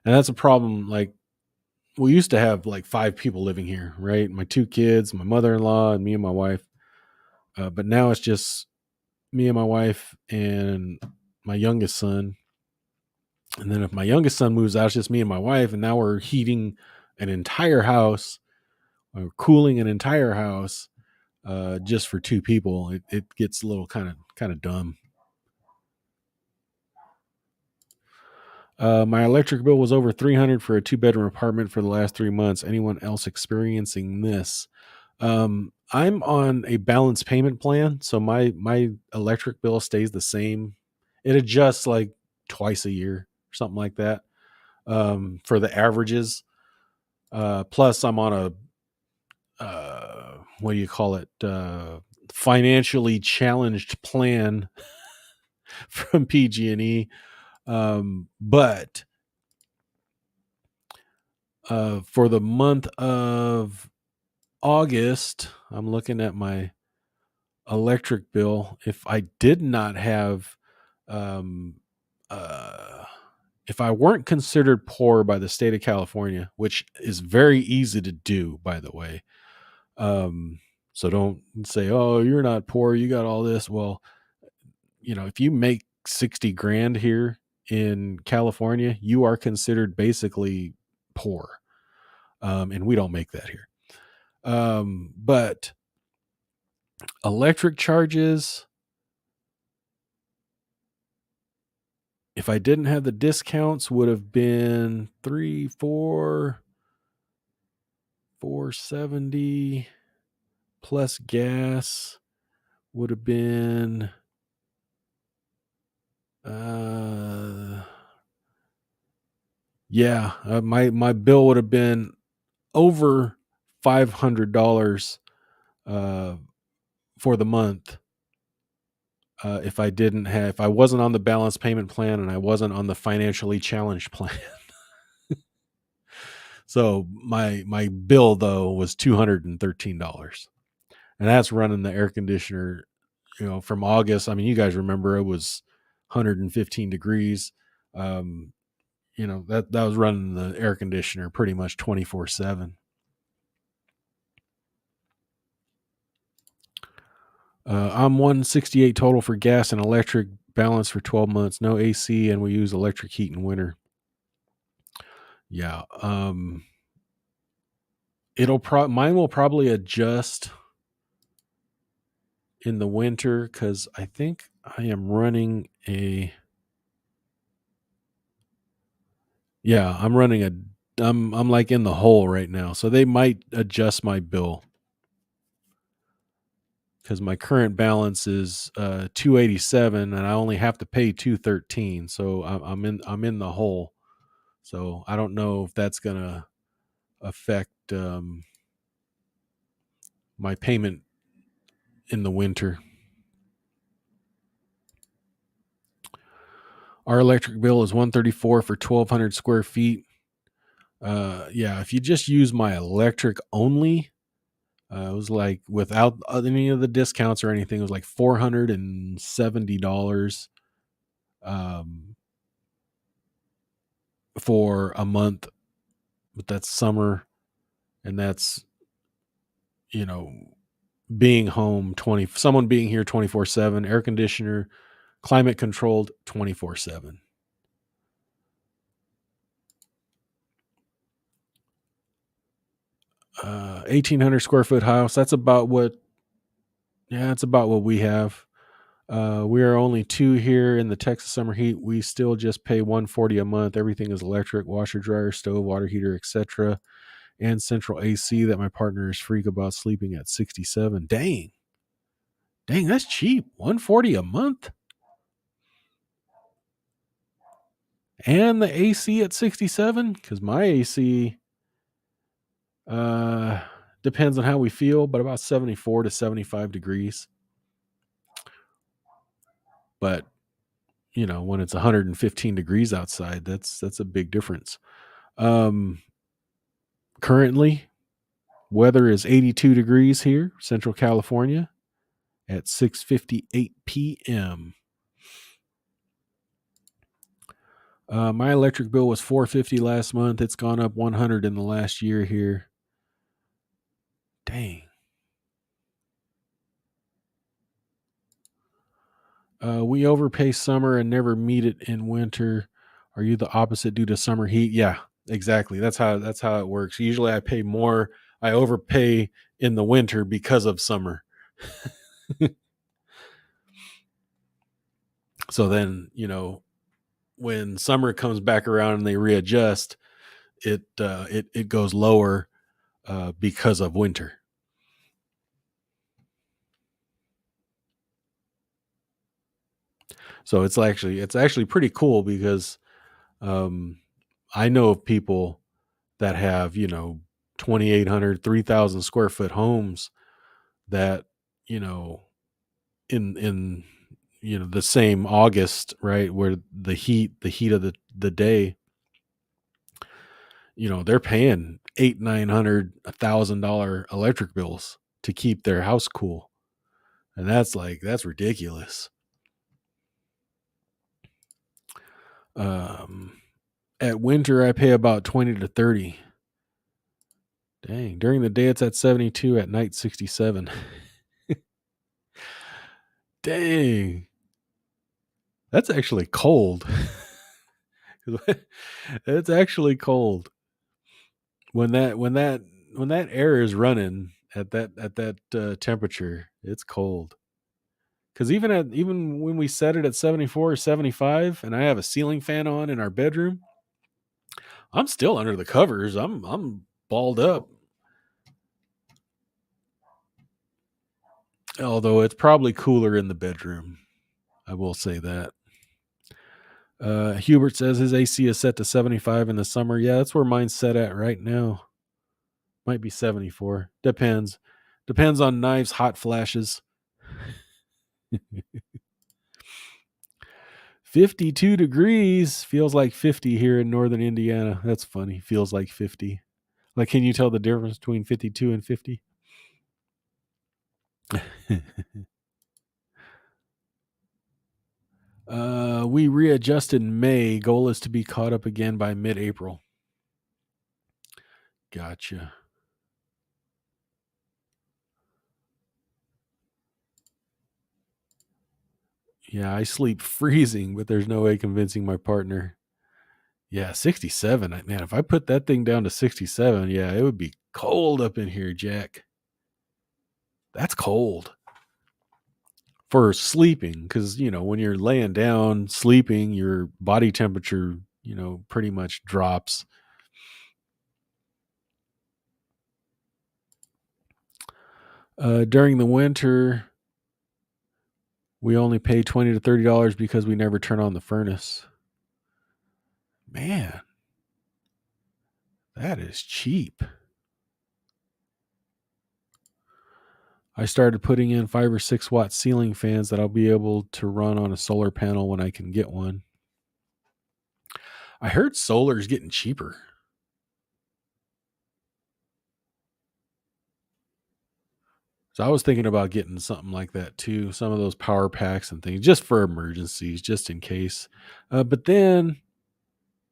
and that's a problem. Like, we used to have like 5 people living here, right? My 2 kids, my mother-in-law, and me and my wife. But now it's just me and my wife and my youngest son. And then if my youngest son moves out, it's just me and my wife, and now we're heating an entire house, or cooling an entire house, just for 2 people. It gets a little kind of dumb. My electric bill was over $300 for a 2-bedroom apartment for the last 3 months. Anyone else experiencing this? I'm on a balanced payment plan, so my electric bill stays the same. It adjusts like twice a year, or something like that. For the averages. Plus, I'm on a what do you call it? Financially challenged plan from PG&E. But for the month of August, I'm looking at my electric bill. If I did not have if I weren't considered poor by the state of California, which is very easy to do, by the way. So don't say, "Oh, you're not poor, you got all this." Well, if you make 60 grand here in California, you are considered basically poor. And we don't make that here. But electric charges, if I didn't have the discounts, would have been 470 plus gas would have been my bill would have been over $500 for the month, if I wasn't on the balanced payment plan and I wasn't on the financially challenged plan. So my bill though was $213, and that's running the air conditioner. From August. I mean, you guys remember it was 115 degrees. That was running the air conditioner pretty much 24/7. I'm 168 total for gas and electric, balance for 12 months. No AC, and we use electric heat in winter. Yeah. Mine will probably adjust in the winter because I think I am running I'm like in the hole right now. So they might adjust my bill because my current balance is 287 and I only have to pay 213. So I'm in the hole. So I don't know if that's gonna affect my payment in the winter. Our electric bill is 134 for 1,200 square feet. If you just use my electric only, it was like without any of the discounts or anything, it was like $470 for a month. But that's summer, and that's being home someone being here 24/7, air conditioner, climate controlled 24/7. 1,800 square foot house. That's about what we have. We are only two here in the Texas summer heat. We still just pay $140 a month. Everything is electric: washer, dryer, stove, water heater, etc., and central AC. That my partner is freak about, sleeping at 67. Dang, that's cheap. $140 a month, and the AC at 67. Because my AC depends on how we feel, but about 74 to 75 degrees. But when it's 115 degrees outside, that's a big difference. Currently, weather is 82 degrees here, Central California, at 6:58 p.m. My electric bill was $450 last month. It's gone up $100 in the last year here. Dang. We overpay summer and never meet it in winter. Are you the opposite due to summer heat? Yeah, exactly. That's how it works. Usually I pay more. I overpay in the winter because of summer. So then, when summer comes back around and they readjust, it goes lower because of winter. So it's actually pretty cool because I know of people that have 2,800, 3,000 square foot homes that in the same August, right, where the heat of the day, they're paying $800, $900, $1,000 electric bills to keep their house cool, and that's ridiculous. Um, at winter, I pay about 20 to 30. Dang. During the day, it's at 72. At night, 67. Dang. That's actually cold. It's actually cold when that air is running at that temperature. It's cold. Because even when we set it at 74 or 75, and I have a ceiling fan on in our bedroom, I'm still under the covers. I'm balled up. Although it's probably cooler in the bedroom. I will say that. Hubert says his AC is set to 75 in the summer. Yeah, that's where mine's set at right now. Might be 74. Depends. Depends on knives, hot flashes. 52 degrees. Feels like 50 here in northern Indiana. That's funny. Feels like 50. Like, can you tell the difference between 52 and 50? We readjust in May. Goal is to be caught up again by mid-April. Gotcha. Yeah, I sleep freezing, but there's no way convincing my partner. Yeah, 67. Man, if I put that thing down to 67, yeah, it would be cold up in here, Jack. That's cold for sleeping because, when you're laying down sleeping, your body temperature, pretty much drops. During the winter, we only pay $20 to $30 because we never turn on the furnace. Man, that is cheap. I started putting in 5 or 6 watt ceiling fans that I'll be able to run on a solar panel when I can get one. I heard solar is getting cheaper. So I was thinking about getting something like that too. Some of those power packs and things just for emergencies, just in case. But then,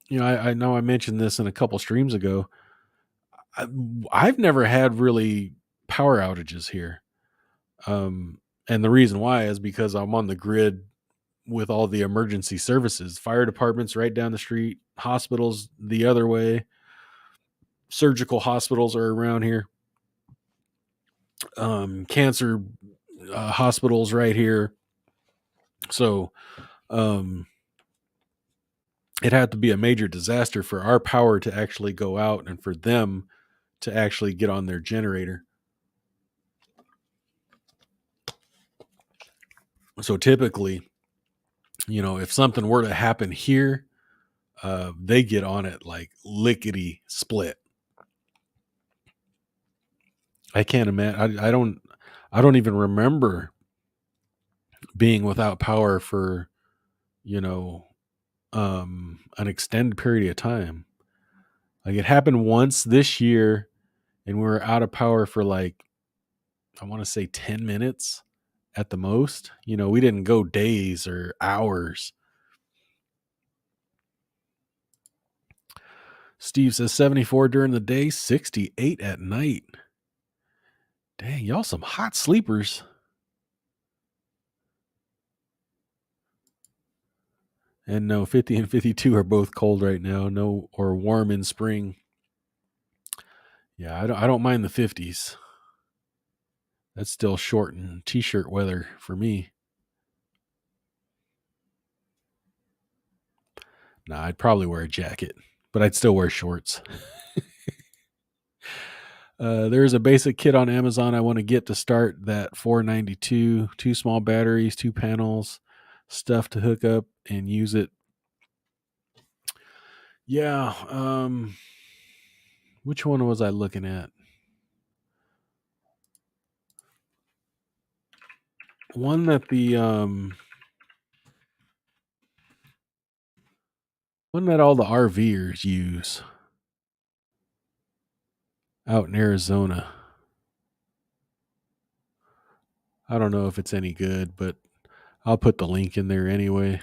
I know I mentioned this in a couple streams ago. I, I've never had really power outages here. And the reason why is because I'm on the grid with all the emergency services, fire departments right down the street, hospitals the other way, surgical hospitals are around here, cancer hospitals right here. So um, it had to be a major disaster for our power to actually go out and for them to actually get on their generator. So typically, if something were to happen here, they get on it like lickety split. I can't imagine. I don't even remember being without power for, you know, an extended period of time. Like it happened once this year and we were out of power for like, I want to say 10 minutes at the most. We didn't go days or hours. Steve says 74 during the day, 68 at night. Dang, y'all some hot sleepers. And no, 50 and 52 are both cold right now. No, or warm in spring. Yeah, I don't mind the 50s. That's still short and t-shirt weather for me. Nah, I'd probably wear a jacket, but I'd still wear shorts. There's a basic kit on Amazon I want to get to start that $4.92, 2 small batteries, 2 panels, stuff to hook up and use it. Yeah, which one was I looking at? One that one that all the RVers use out in Arizona. I don't know if it's any good, but I'll put the link in there anyway.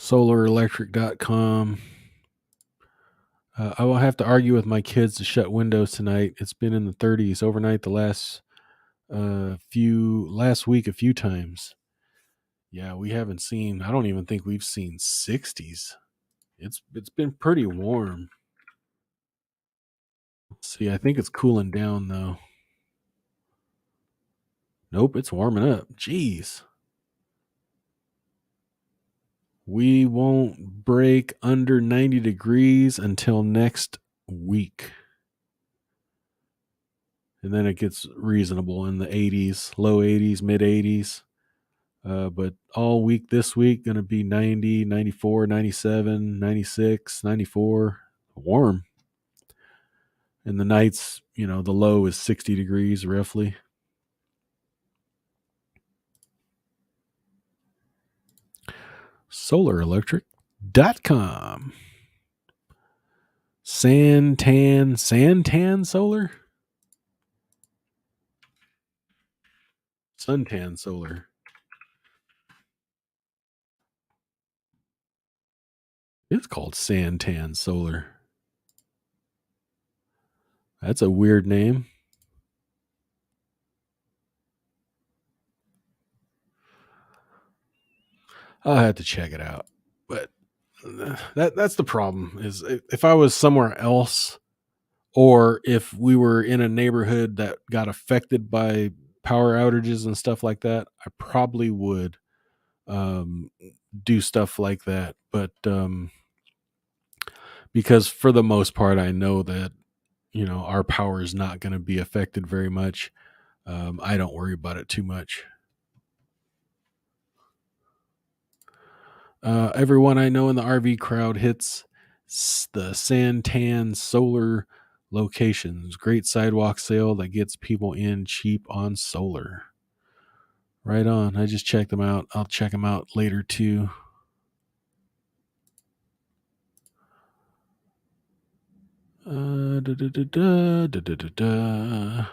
SolarElectric.com. I will have to argue with my kids to shut windows tonight. It's been in the 30s overnight the last week a few times. Yeah, we haven't seen. I don't even think we've seen 60s. It's been pretty warm. See, I think it's cooling down though. Nope, it's warming up. Jeez. We won't break under 90 degrees until next week. And then it gets reasonable in the 80s, low 80s, mid 80s. But all week this week, going to be 90, 94, 97, 96, 94. Warm. And the nights, the low is 60 degrees roughly. SolarElectric.com. Santan solar? Suntan solar. It's called Santan solar. That's a weird name. I'll have to check it out. But that's the problem is if I was somewhere else or if we were in a neighborhood that got affected by power outages and stuff like that, I probably would um, do stuff like that. But because for the most part, I know that, our power is not going to be affected very much. I don't worry about it too much. Everyone I know in the RV crowd hits the Santan Solar locations. Great sidewalk sale that gets people in cheap on solar. Right on. I just checked them out. I'll check them out later too. Da, da, da, da, da, da, da, da.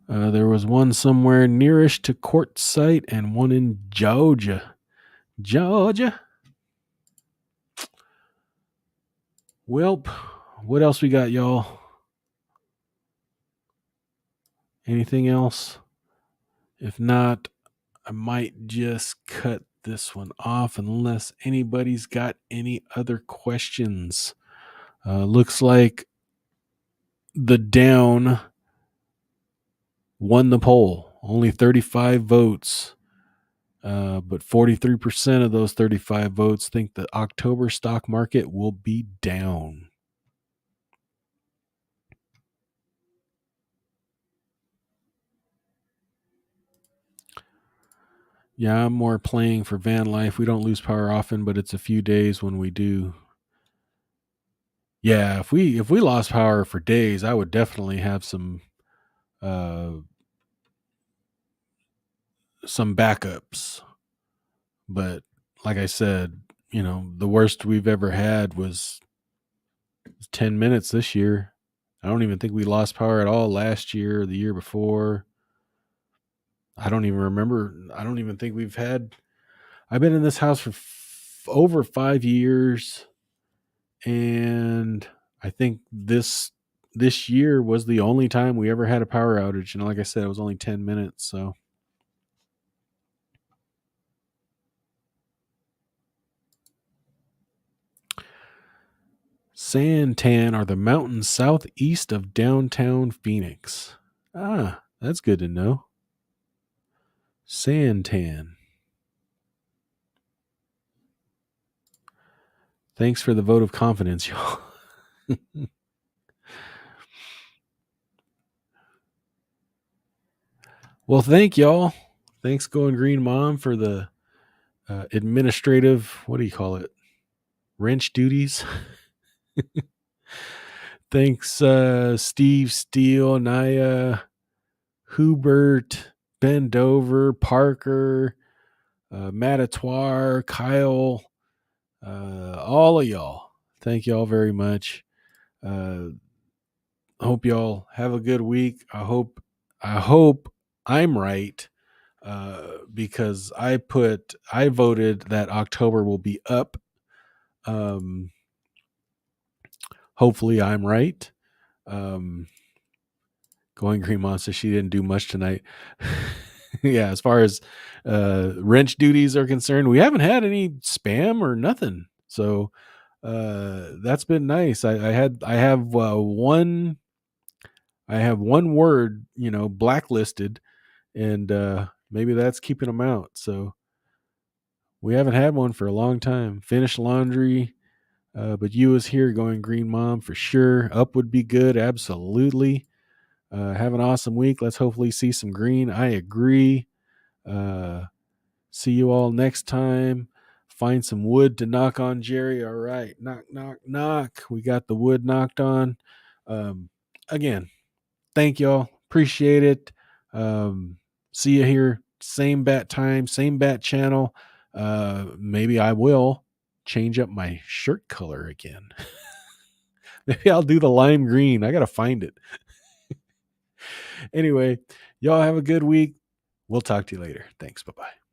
There was one somewhere nearish to Quartzsite and one in Georgia. Georgia. Welp, what else we got, y'all? Anything else? If not, I might just cut this one off unless anybody's got any other questions. Looks like the down won the poll. Only 35 votes. But 43% of those 35 votes think the October stock market will be down. Yeah, I'm more playing for van life. We don't lose power often, but it's a few days when we do. Yeah, if we lost power for days, I would definitely have uh some backups. But like I said, the worst we've ever had was 10 minutes this year. I don't even think we lost power at all last year or the year before. I don't even remember. I don't even think we've had. I've been in this house for over 5 years, and I think this year was the only time we ever had a power outage. And like I said, it was only 10 minutes. So Santan are the mountains southeast of downtown Phoenix. Ah, that's good to know. Santan. Thanks for the vote of confidence, y'all. Well, thank y'all. Thanks, Going Green Mom, for the administrative, what do you call it? Wrench duties. Thanks, Steve Steele, Naya, Hubert, Ben Dover, Parker, Matatoir, Kyle, all of y'all. Thank y'all very much. hope y'all have a good week. I hope I'm right, because I voted that October will be up. Um, Hopefully I'm right. Um, Going Green Mom says she didn't do much tonight. Yeah, as far as wrench duties are concerned, we haven't had any spam or nothing. So that's been nice. I have one word, blacklisted, and maybe that's keeping them out. So we haven't had one for a long time. Finished laundry, but you was here going Green Mom for sure. Up would be good, absolutely. Have an awesome week. Let's hopefully see some green. I agree. Uh, See you all next time. Find some wood to knock on Jerry. All right. Knock, knock, knock. We got the wood knocked on. Again, thank y'all. Appreciate it. See you here. Same bat time, same bat channel. Maybe I will change up my shirt color again. Maybe I'll do the lime green. I got to find it. Anyway, y'all have a good week. We'll talk to you later. Thanks. Bye bye.